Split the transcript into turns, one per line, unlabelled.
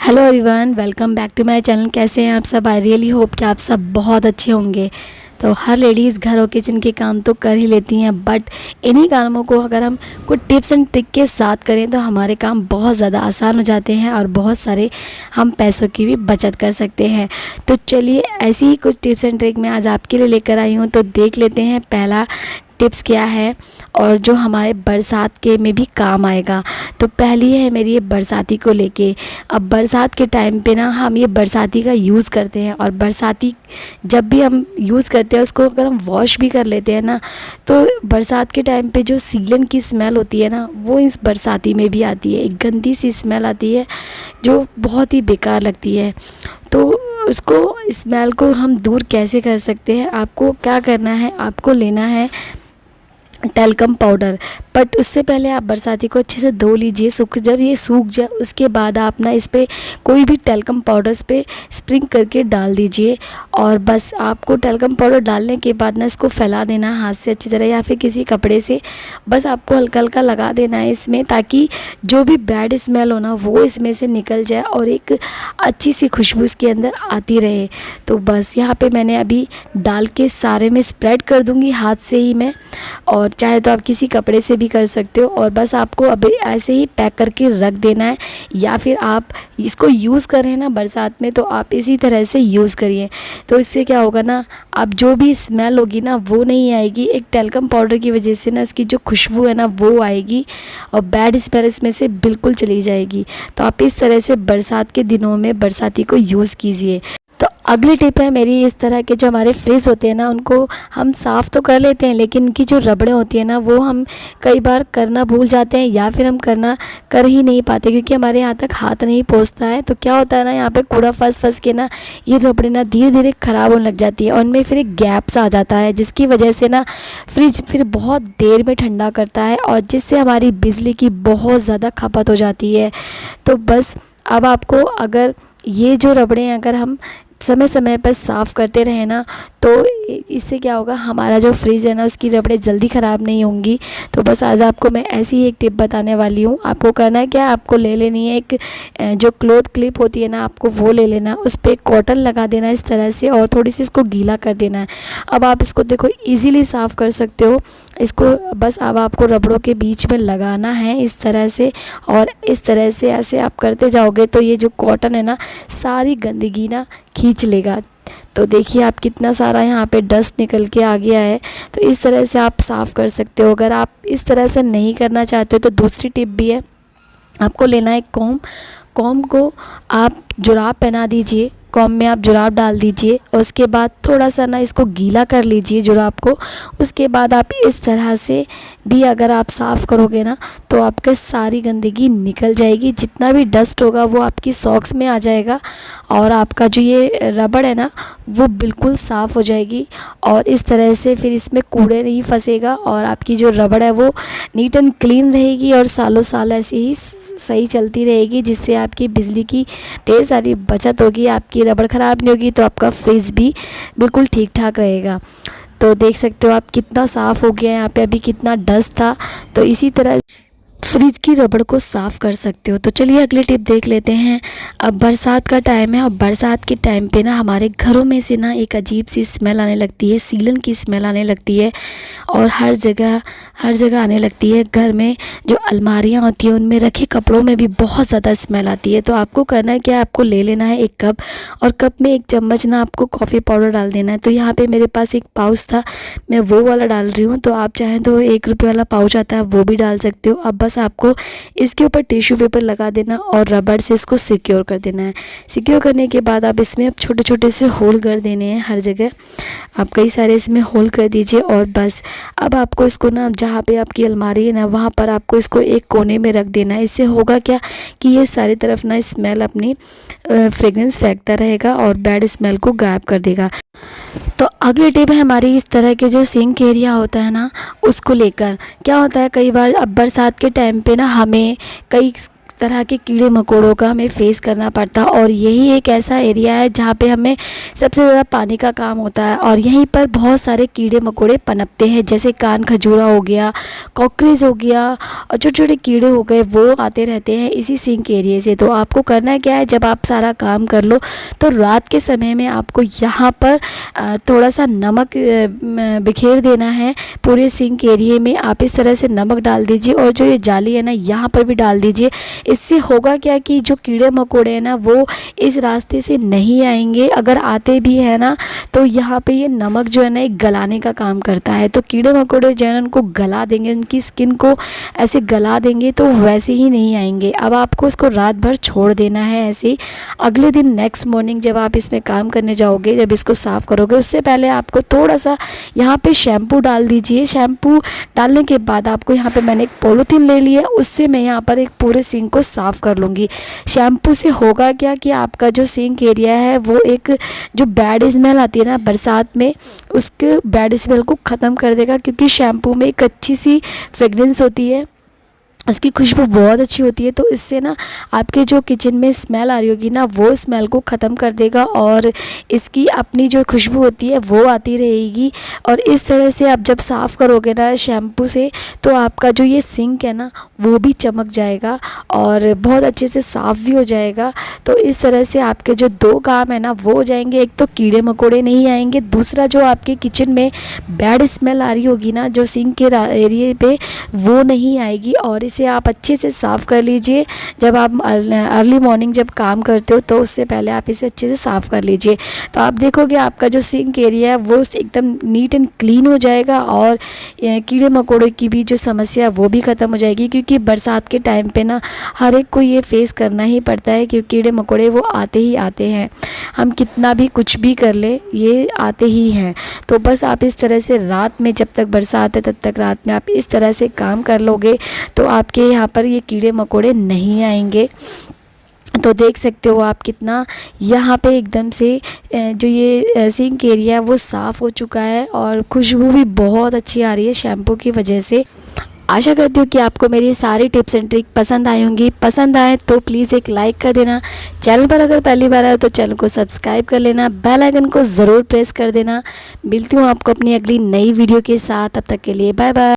Hello everyone, welcome back to my channel. कैसे हैं आप सब? आई रियली होप कि आप सब बहुत अच्छे होंगे। तो हर लेडीज़ घर और किचन के काम तो कर ही लेती हैं, बट इन्हीं कामों को अगर हम कुछ टिप्स एंड ट्रिक के साथ करें तो हमारे काम बहुत ज़्यादा आसान हो जाते हैं और बहुत सारे हम पैसों की भी बचत कर सकते हैं। तो चलिए, ऐसी ही कुछ टिप्स एंड ट्रिक मैं आज आपके लिए लेकर आई हूँ। तो देख लेते हैं पहला टिप्स क्या है और जो हमारे बरसात के में भी काम आएगा। तो पहली है मेरी ये बरसाती को लेके। अब बरसात के टाइम पे ना हम ये बरसाती का यूज़ करते हैं, और बरसाती जब भी हम यूज़ करते हैं उसको अगर हम वॉश भी कर लेते हैं ना, तो बरसात के टाइम पे जो सीलन की स्मेल होती है ना, वो इस बरसाती में भी आती है। एक गंदी सी स्मेल आती है जो बहुत ही बेकार लगती है। तो उसको स्मेल को हम दूर कैसे कर सकते हैं? आपको क्या करना है, आपको लेना है टैल्कम पाउडर। बट उससे पहले आप बरसाती को अच्छे से धो लीजिए। जब ये सूख जाए उसके बाद आप ना इस पर कोई भी टैल्कम पाउडर इस पर स्प्रिंग करके डाल दीजिए। और बस आपको टैल्कम पाउडर डालने के बाद ना इसको फैला देना है हाथ से अच्छी तरह, या फिर किसी कपड़े से। बस आपको हल्का हल्का लगा देना है इसमें, ताकि जो भी बैड स्मेल हो ना वो इसमें से निकल जाए और एक अच्छी सी खुशबू इसके अंदर आती रहे। तो बस यहाँ पे मैंने अभी डाल के सारे में स्प्रेड कर दूँगी हाथ से ही मैं, और चाहे तो आप किसी कपड़े से भी कर सकते हो। और बस आपको अभी ऐसे ही पैक करके रख देना है, या फिर आप इसको यूज़ कर रहे हैं ना बरसात में, तो आप इसी तरह से यूज़ करिए। तो इससे क्या होगा ना, अब जो भी स्मेल होगी ना वो नहीं आएगी। एक टैल्कम पाउडर की वजह से ना इसकी जो खुशबू है ना वो आएगी, और बैड स्मेल इसमें से बिल्कुल चली जाएगी। तो आप इस तरह से बरसात के दिनों में बरसाती को यूज़ कीजिए। तो अगली टिप है मेरी, इस तरह के जो हमारे फ्रिज होते हैं ना उनको हम साफ़ तो कर लेते हैं, लेकिन उनकी जो रबड़ें होती हैं ना वो हम कई बार करना भूल जाते हैं, या फिर हम कर ही नहीं पाते क्योंकि हमारे यहाँ तक हाथ नहीं पहुँचता है। तो क्या होता है ना, यहाँ पे कूड़ा फंस के ना ये रबड़ें ना धीरे धीरे ख़राब होने लग जाती है, और उनमें फिर एक गैप्स आ जाता है, जिसकी वजह से ना फ्रिज फिर बहुत देर में ठंडा करता है, और जिससे हमारी बिजली की बहुत ज़्यादा खपत हो जाती है। तो बस अब आपको अगर ये जो रबड़ें अगर हम समय समय पर साफ़ करते रहें ना, तो इससे क्या होगा, हमारा जो फ्रिज है ना उसकी रबड़ें जल्दी ख़राब नहीं होंगी। तो बस आज आपको मैं ऐसी ही एक टिप बताने वाली हूँ। आपको करना है क्या, आपको ले लेनी है एक जो क्लॉथ क्लिप होती है ना, आपको वो ले लेना, उस पर कॉटन लगा देना इस तरह से, और थोड़ी सी इसको गीला कर देना है। अब आप इसको देखो ईज़िली साफ़ कर सकते हो इसको। बस अब आपको रबड़ों के बीच में लगाना है इस तरह से, और इस तरह से ऐसे आप करते जाओगे तो ये जो कॉटन है ना सारी गंदगी ना खींच लेगा। तो देखिए आप कितना सारा यहाँ पे डस्ट निकल के आ गया है। तो इस तरह से आप साफ़ कर सकते हो। अगर आप इस तरह से नहीं करना चाहते हो तो दूसरी टिप भी है। आपको लेना है कॉम को आप जुराब पहना दीजिए, कॉम में आप जुराब डाल दीजिए, और उसके बाद थोड़ा सा ना इसको गीला कर लीजिए जुराब को। उसके बाद आप इस तरह से भी अगर आप साफ़ करोगे ना तो आपके सारी गंदगी निकल जाएगी, जितना भी डस्ट होगा वो आपकी सॉक्स में आ जाएगा, और आपका जो ये रबड़ है ना वो बिल्कुल साफ़ हो जाएगी। और इस तरह से फिर इसमें कूड़े नहीं फंसेगा, और आपकी जो रबड़ है वो नीट एंड क्लीन रहेगी, और सालों साल ऐसे ही सही चलती रहेगी, जिससे आपकी बिजली की ढेर सारी बचत होगी, आपकी रबड़ ख़राब नहीं होगी, तो आपका फ्रिज भी बिल्कुल ठीक ठाक रहेगा। तो देख सकते हो आप कितना साफ़ हो गया है, यहाँ पे अभी कितना डस्ट था। तो इसी तरह फ्रिज की रबड़ को साफ़ कर सकते हो। तो चलिए अगली टिप देख लेते हैं। अब बरसात का टाइम है, और बरसात के टाइम पे ना हमारे घरों में से ना एक अजीब सी स्मेल आने लगती है, सीलन की स्मेल आने लगती है, और हर जगह आने लगती है। घर में जो अलमारियाँ होती हैं उनमें रखे कपड़ों में भी बहुत ज़्यादा स्मेल आती है। तो आपको करना है क्या, आपको ले लेना है एक कप, और कप में 1 चम्मच ना आपको कॉफ़ी पाउडर डाल देना है। तो यहाँ पे मेरे पास एक पाउच था, मैं वो वाला डाल रही हूँ। तो आप चाहें तो 1 रुपये वाला पाउच आता है वो भी डाल सकते हो। अब बस आपको इसके ऊपर टिश्यू पेपर लगा देना और रबड़ से इसको सिक्योर कर देना है। सिक्योर करने के बाद आप इसमें अब छोटे छोटे से होल कर देने हैं हर जगह। आप कई सारे इसमें होल कर दीजिए, और बस अब आपको इसको ना जहाँ पे आपकी अलमारी है ना वहाँ पर आपको इसको एक कोने में रख देना है। इससे होगा क्या कि ये सारी तरफ ना स्मेल अपनी फ्रेगरेंस फेंकता रहेगा और बैड स्मेल को गायब कर देगा। तो अगली टिप है हमारी, इस तरह के जो सिंक एरिया होता है ना उसको लेकर। क्या होता है, कई बार अब बरसात के टाइम पे ना हमें कई तरह के कीड़े मकोड़ों का हमें फेस करना पड़ता है। और यही एक ऐसा एरिया है जहाँ पे हमें सबसे ज़्यादा पानी का काम होता है और यहीं पर बहुत सारे कीड़े मकोड़े पनपते हैं, जैसे कान खजूरा हो गया, कॉकरोच हो गया और छोटे छोटे कीड़े हो गए, वो आते रहते हैं इसी सिंक एरिया से। तो आपको करना क्या है, जब आप सारा काम कर लो तो रात के समय में आपको यहाँ पर थोड़ा सा नमक बिखेर देना है पूरे सिंक एरिया में। आप इस तरह से नमक डाल दीजिए और जो ये जाली है ना यहाँ पर भी डाल दीजिए। इससे होगा क्या कि जो कीड़े मकोड़े हैं ना वो इस रास्ते से नहीं आएंगे, अगर आते भी है ना तो यहाँ पे ये नमक जो है ना एक गलाने का काम करता है। तो कीड़े मकोड़े जो है ना उनको गला देंगे, उनकी स्किन को ऐसे गला देंगे तो वैसे ही नहीं आएंगे। अब आपको इसको रात भर छोड़ देना है ऐसे ही। अगले दिन नेक्स्ट मॉर्निंग जब आप इसमें काम करने जाओगे, जब इसको साफ़ करोगे, उससे पहले आपको थोड़ा सा यहाँ पे शैम्पू डाल दीजिए। शैम्पू डालने के बाद आपको यहाँ पे मैंने एक पॉलीथीन ले लिया, उससे मैं यहाँ पर एक पूरे सिंक को साफ़ कर लूँगी। शैम्पू से होगा क्या कि आपका जो सिंक एरिया है वो एक जो बैड स्मेल आती है ना बरसात में, उसके बैड स्मेल को ख़त्म कर देगा, क्योंकि शैम्पू में एक अच्छी सी फ्रेगरेंस होती है, उसकी खुशबू बहुत अच्छी होती है। तो इससे ना आपके जो किचन में स्मेल आ रही होगी ना वो स्मेल को ख़त्म कर देगा और इसकी अपनी जो खुशबू होती है वो आती रहेगी। और इस तरह से आप जब साफ़ करोगे ना शैम्पू से तो आपका जो ये सिंक है ना वो भी चमक जाएगा और बहुत अच्छे से साफ़ भी हो जाएगा। तो इस तरह से आपके जो दो काम है ना वो हो जाएंगे, एक तो कीड़े मकोड़े नहीं आएंगे, दूसरा जो आपके किचन में बैड स्मेल आ रही होगी ना जो सिंक के एरिए पे वो नहीं आएगी। और इसे आप अच्छे से साफ़ कर लीजिए। जब आप अर्ली मॉर्निंग जब काम करते हो तो उससे पहले आप इसे अच्छे से साफ़ कर लीजिए। तो आप देखोगे आपका जो सिंक एरिया है वो एकदम नीट एंड क्लीन हो जाएगा और कीड़े मकोड़ों की भी जो समस्या है वो भी ख़त्म हो जाएगी, क्योंकि बरसात के टाइम पे ना हर एक को ये फेस करना ही पड़ता है, क्योंकि कीड़े मकोड़े वो आते ही आते हैं, हम कितना भी कुछ भी कर ले ये आते ही हैं। तो बस आप इस तरह से रात में, जब तक बरसात है तब तक रात में आप इस तरह से काम कर लोगे तो आपके यहाँ पर ये कीड़े मकोड़े नहीं आएंगे। तो देख सकते हो आप कितना यहाँ पे एकदम से जो ये सिंक एरिया वो साफ़ हो चुका है और खुशबू भी बहुत अच्छी आ रही है शैम्पू की वजह से। आशा करती हूँ कि आपको मेरी सारी टिप्स एंड ट्रिक पसंद आई होंगी। पसंद आए तो प्लीज़ एक लाइक कर देना। चैनल पर अगर पहली बार आए तो चैनल को सब्सक्राइब कर लेना, बेल आइकन को ज़रूर प्रेस कर देना। मिलती हूँ आपको अपनी अगली नई वीडियो के साथ, तब तक के लिए बाय बाय।